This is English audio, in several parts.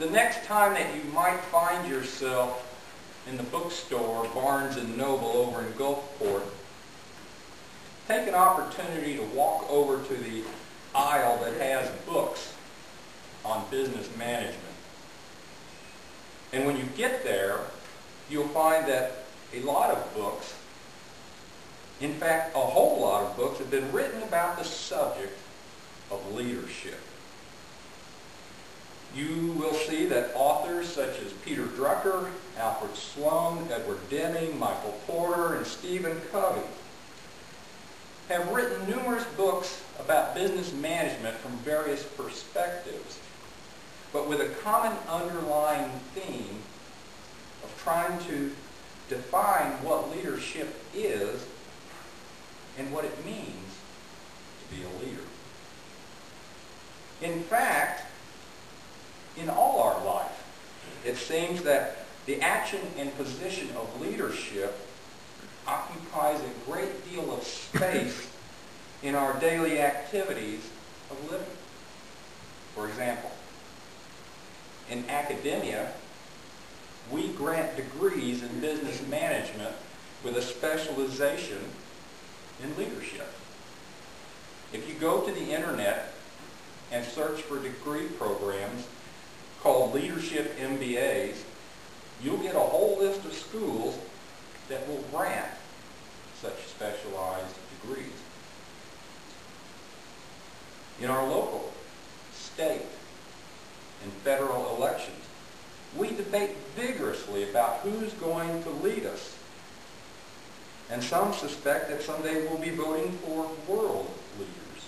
The next time that you might find yourself in the bookstore, Barnes & Noble over in Gulfport, take an opportunity to walk over to the aisle that has books on business management. And when you get there, you'll find that a lot of books, in fact, a whole lot of books, have been written about the subject of leadership. You will see that authors such as Peter Drucker, Alfred Sloan, Edward Deming, Michael Porter, and Stephen Covey have written numerous books about business management from various perspectives, but with a common underlying theme of trying to define what leadership is and what it means to be a leader. In fact, in all our life, it seems that the action and position of leadership occupies a great deal of space in our daily activities of living. For example, in academia, we grant degrees in business management with a specialization in leadership. If you go to the internet and search for degree programs called Leadership MBAs, you'll get a whole list of schools that will grant such specialized degrees. In our local, state, and federal elections, we debate vigorously about who's going to lead us. And some suspect that someday we'll be voting for world leaders.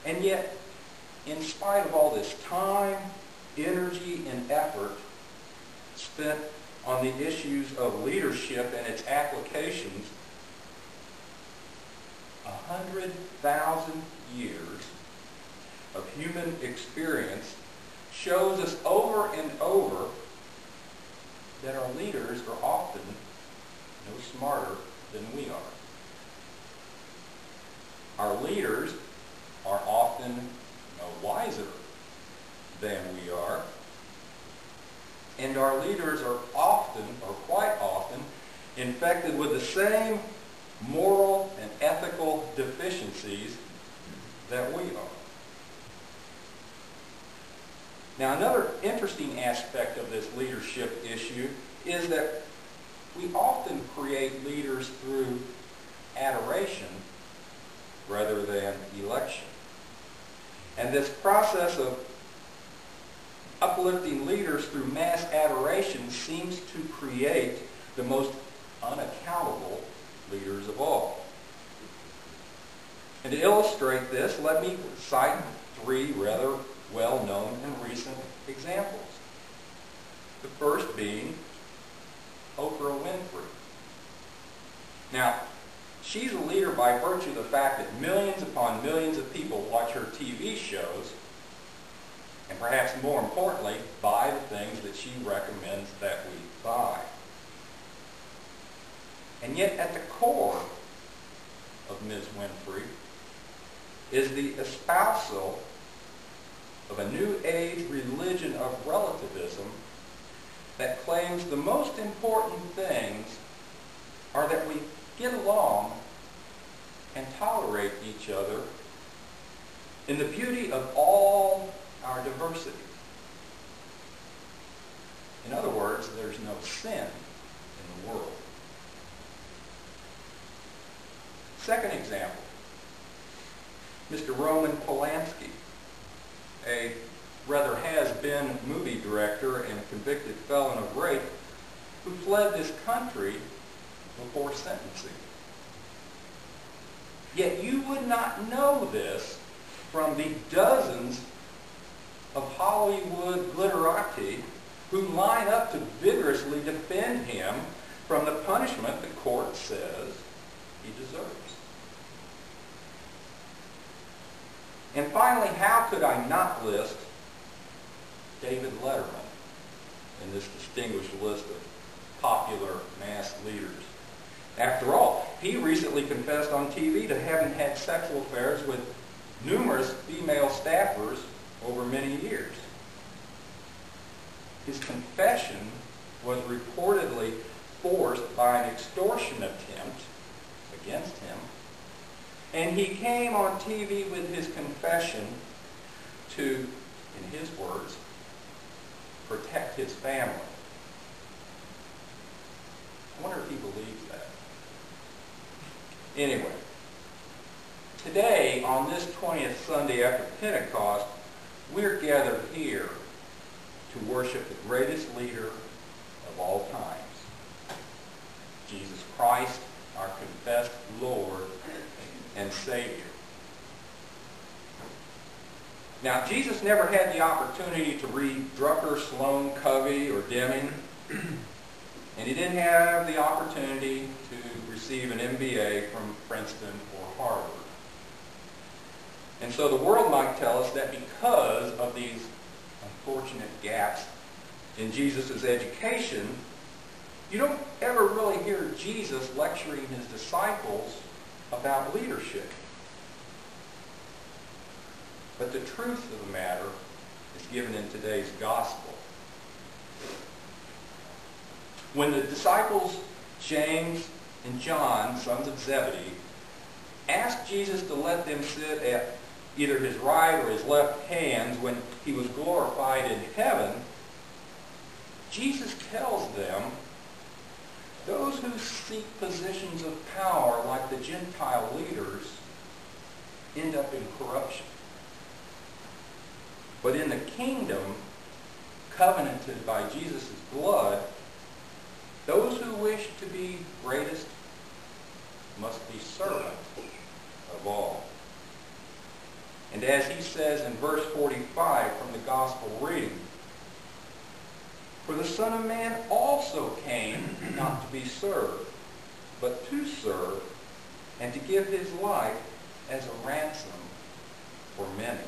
And yet, in spite of all this time, energy, and effort spent on the issues of leadership and its applications, 100,000 years of human experience shows us over and over that our leaders are often no smarter than we are. Our leaders are often no wiser than we are. And our leaders are often, or quite often, infected with the same moral and ethical deficiencies that we are. Now, another interesting aspect of this leadership issue is that we often create leaders through adoration rather than election. And this process of uplifting leaders through mass adoration seems to create the most unaccountable leaders of all. And to illustrate this, let me cite three rather well-known and recent examples. The first being Oprah Winfrey. Now, she's a leader by virtue of the fact that millions upon millions of people watch her TV shows, and perhaps more importantly, buy the things that she recommends that we buy. And yet at the core of Ms. Winfrey is the espousal of a new age religion of relativism that claims the most important things are that we get along and tolerate each other in the beauty of all our diversity. In other words, there's no sin in the world. Second example, Mr. Roman Polanski, a rather has-been movie director and a convicted felon of rape who fled this country before sentencing. Yet you would not know this from the dozens of Hollywood glitterati who line up to vigorously defend him from the punishment the court says he deserves. And finally, how could I not list David Letterman in this distinguished list of popular mass leaders? After all, he recently confessed on TV to having had sexual affairs with numerous female staffers over many years. His confession was reportedly forced by an extortion attempt against him, and he came on TV with his confession to, in his words, protect his family. I wonder if he believes that. Anyway, today, on this 20th Sunday after Pentecost, we're gathered here to worship the greatest leader of all times, Jesus Christ, our confessed Lord and Savior. Now, Jesus never had the opportunity to read Drucker, Sloan, Covey, or Deming, and he didn't have the opportunity to receive an MBA from Princeton or Harvard. And so the world might tell us that because of these unfortunate gaps in Jesus' education, you don't ever really hear Jesus lecturing his disciples about leadership. But the truth of the matter is given in today's gospel. When the disciples, James and John, sons of Zebedee, asked Jesus to let them sit at either his right or his left hands when he was glorified in heaven, Jesus tells them, those who seek positions of power like the Gentile leaders end up in corruption. But in the kingdom, covenanted by Jesus' blood, those who wish to be greatest must be servant of all. And as he says in verse 45 from the gospel reading, for the Son of Man also came not to be served, but to serve, and to give his life as a ransom for many.